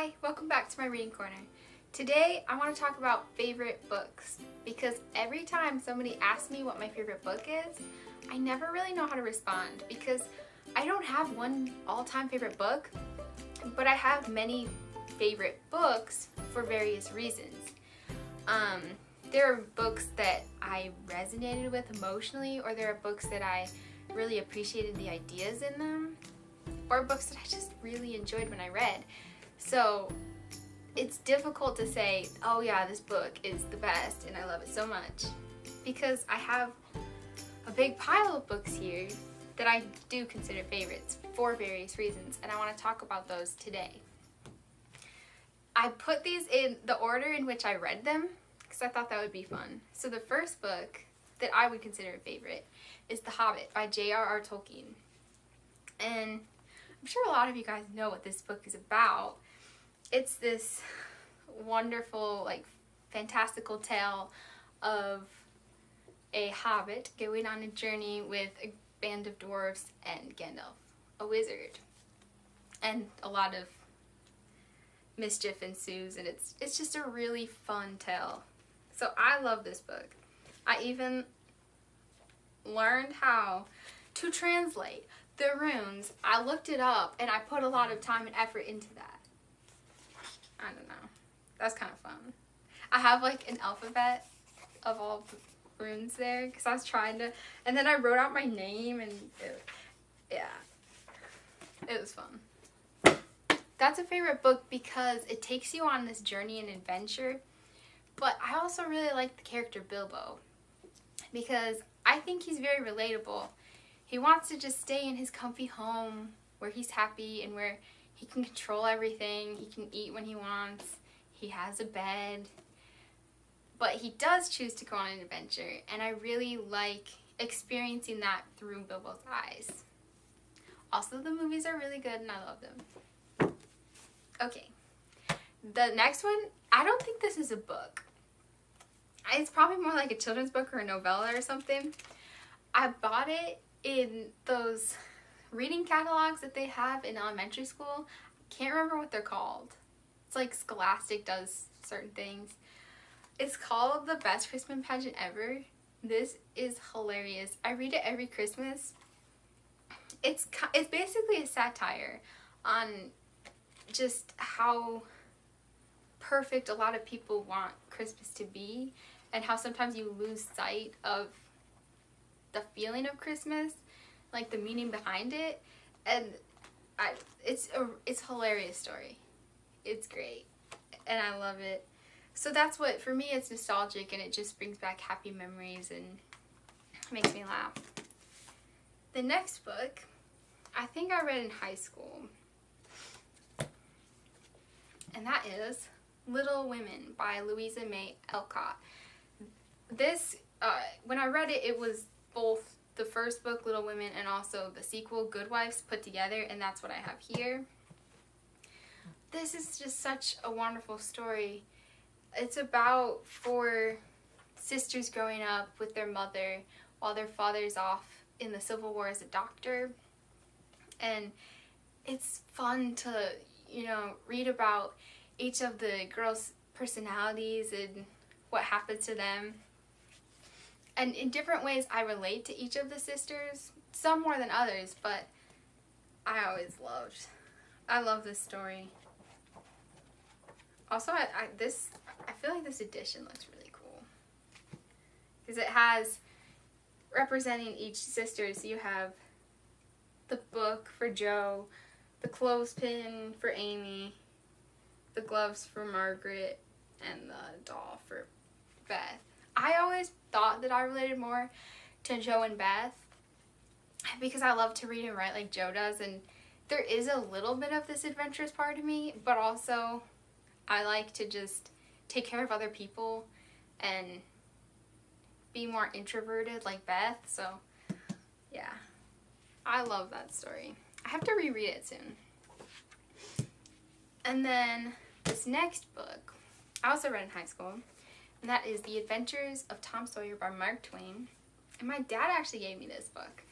Hi, welcome back to my reading corner. Today I want to talk about favorite books because every time somebody asks me what my favorite book is, I never really know how to respond because I don't have one all-time favorite book, but I have many favorite books for various reasons. There are books that I resonated with emotionally, or there are books that I really appreciated the ideas in them, or books that I just really enjoyed when I read. So it's difficult to say, oh yeah, this book is the best and I love it so much, because I have a big pile of books here that I do consider favorites for various reasons, and I want to talk about those today. I put these in the order in which I read them because I thought that would be fun. So the first book that I would consider a favorite is The Hobbit by J.R.R. Tolkien. And I'm sure a lot of you guys know what this book is about. It's this wonderful, fantastical tale of a hobbit going on a journey with a band of dwarves and Gandalf, a wizard. And a lot of mischief ensues, and it's just a really fun tale. So I love this book. I even learned how to translate the runes. I looked it up and I put a lot of time and effort into that. I don't know. That's kind of fun. I have an alphabet of all the runes there because I was trying to, and then I wrote out my name, and it was fun. That's a favorite book because it takes you on this journey and adventure, but I also really like the character Bilbo because I think he's very relatable. He wants to just stay in his comfy home where he's happy and where he can control everything. He can eat when he wants. He has a bed. But he does choose to go on an adventure, and I really like experiencing that through Bilbo's eyes. Also, the movies are really good and I love them. Okay. The next one, I don't think this is a book. It's probably more like a children's book or a novella or something. I bought it in those reading catalogs that they have in elementary school. Can't remember what they're called. It's like Scholastic does certain things. It's called The Best Christmas Pageant Ever. This is hilarious. I read it every Christmas. It's basically a satire on just how perfect a lot of people want Christmas to be, and how sometimes you lose sight of the feeling of Christmas, like the meaning behind it. And it's a hilarious story. It's great and I love it. So that's what, for me, it's nostalgic, and it just brings back happy memories and makes me laugh. The next book I think I read in high school, and that is Little Women by Louisa May Alcott. This, when I read it, it was both the first book, Little Women, and also the sequel, Good Wives, put together, and that's what I have here. This is just such a wonderful story. It's about 4 sisters growing up with their mother while their father's off in the Civil War as a doctor. And it's fun to, read about each of the girls' personalities and what happened to them. And in different ways, I relate to each of the sisters, some more than others, but I love this story. Also, I feel like this edition looks really cool because it has representing each sister. So you have the book for Jo, the clothespin for Amy, the gloves for Margaret, and the doll for Beth. I always thought that I related more to Jo and Beth because I love to read and write like Jo does, and there is a little bit of this adventurous part of me, but also I like to just take care of other people and be more introverted like Beth. So yeah, I love that story. I have to reread it soon. And then this next book I also read in high school, and that is The Adventures of Tom Sawyer by Mark Twain. And my dad actually gave me this book.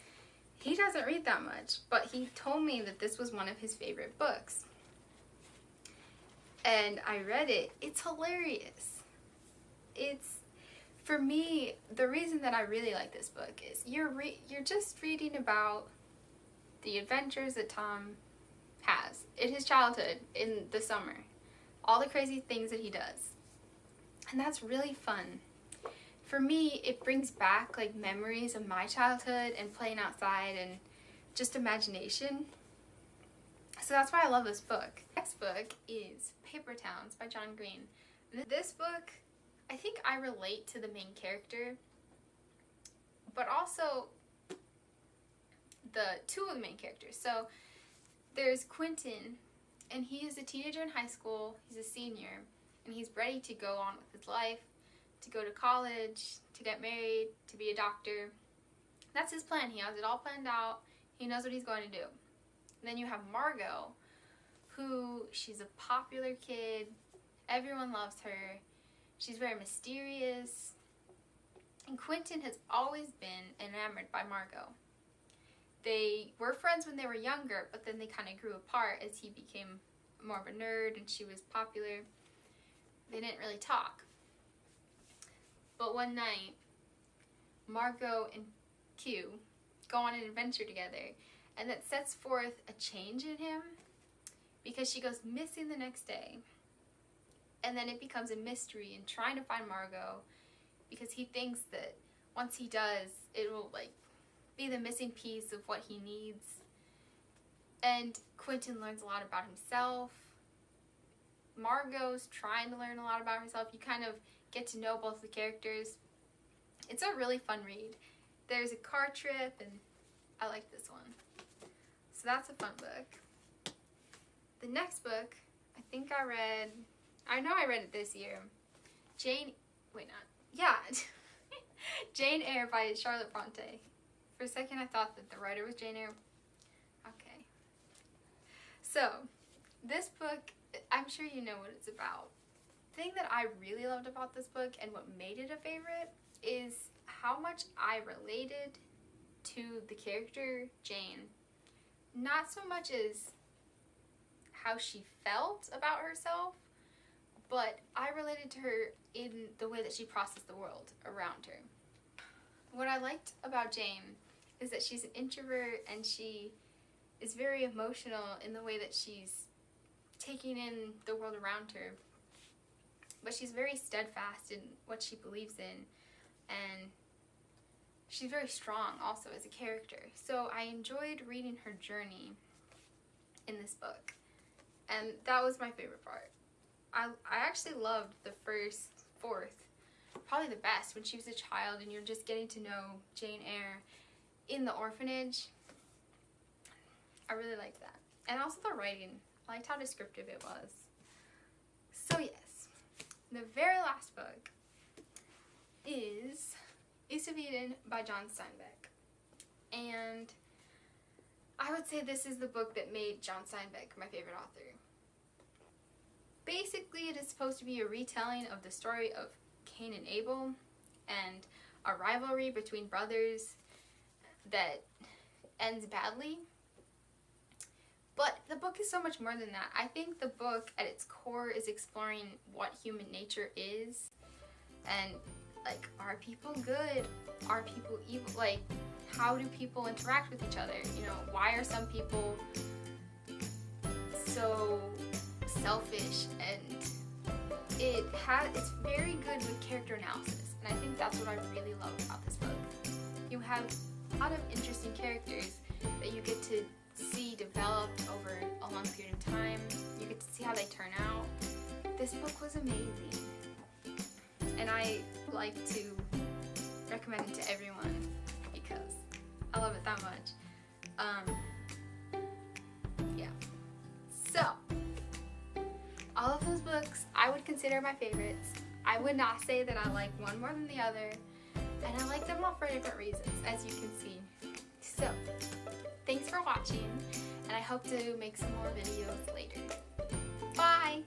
He doesn't read that much, but he told me that this was one of his favorite books. and I read it. It's hilarious. For me, the reason that I really like this book is you're just reading about the adventures that Tom has in his childhood in the summer. All the crazy things that he does. And that's really fun. For me, it brings back like memories of my childhood and playing outside and just imagination. So that's why I love this book. Next book is Paper Towns by John Green. This book, I think I relate to the main character, but also the two of the main characters. So there's Quentin, and he is a teenager in high school. He's a senior, and he's ready to go on with his life, to go to college, to get married, to be a doctor. That's his plan. He has it all planned out. He knows what he's going to do. And then you have Margot, who, she's a popular kid. Everyone loves her. She's very mysterious. And Quentin has always been enamored by Margot. They were friends when they were younger, but then they kind of grew apart as he became more of a nerd and she was popular. They didn't really talk. But one night, Margot and Q go on an adventure together, and that sets forth a change in him because she goes missing the next day. And then it becomes a mystery in trying to find Margot because he thinks that once he does, it will like be the missing piece of what he needs. And Quentin learns a lot about himself. Margot's trying to learn a lot about herself. You kind of get to know both the characters. It's a really fun read. There's a car trip, and I like this one. So that's a fun book. The next book, I know I read it this year. Jane Eyre by Charlotte Bronte. For a second I thought that the writer was Jane Eyre. Okay. So, this book, I'm sure you know what it's about. The thing that I really loved about this book and what made it a favorite is how much I related to the character Jane. Not so much as how she felt about herself, but I related to her in the way that she processed the world around her. What I liked about Jane is that she's an introvert and she is very emotional in the way that she's taking in the world around her. But she's very steadfast in what she believes in, and she's very strong also as a character. So I enjoyed reading her journey in this book, and that was my favorite part. I actually loved the fourth, probably the best, when she was a child and you're just getting to know Jane Eyre in the orphanage. I really liked that. And also the writing. I liked how descriptive it was. So yes, the very last book is Avedon by John Steinbeck. And I would say this is the book that made John Steinbeck my favorite author. Basically, it is supposed to be a retelling of the story of Cain and Abel and a rivalry between brothers that ends badly. But the book is so much more than that. I think the book at its core is exploring what human nature is, and like, are people good? Are people evil? Like, how do people interact with each other? You know, why are some people so selfish? And it's very good with character analysis, and I think that's what I really love about this book. You have a lot of interesting characters that you get to see developed over a long period of time. You get to see how they turn out. This book was amazing, and I like to recommend it to everyone because I love it that much. Yeah. So, all of those books I would consider my favorites. I would not say that I like one more than the other, and I like them all for different reasons, as you can see. So, thanks for watching, and I hope to make some more videos later. Bye!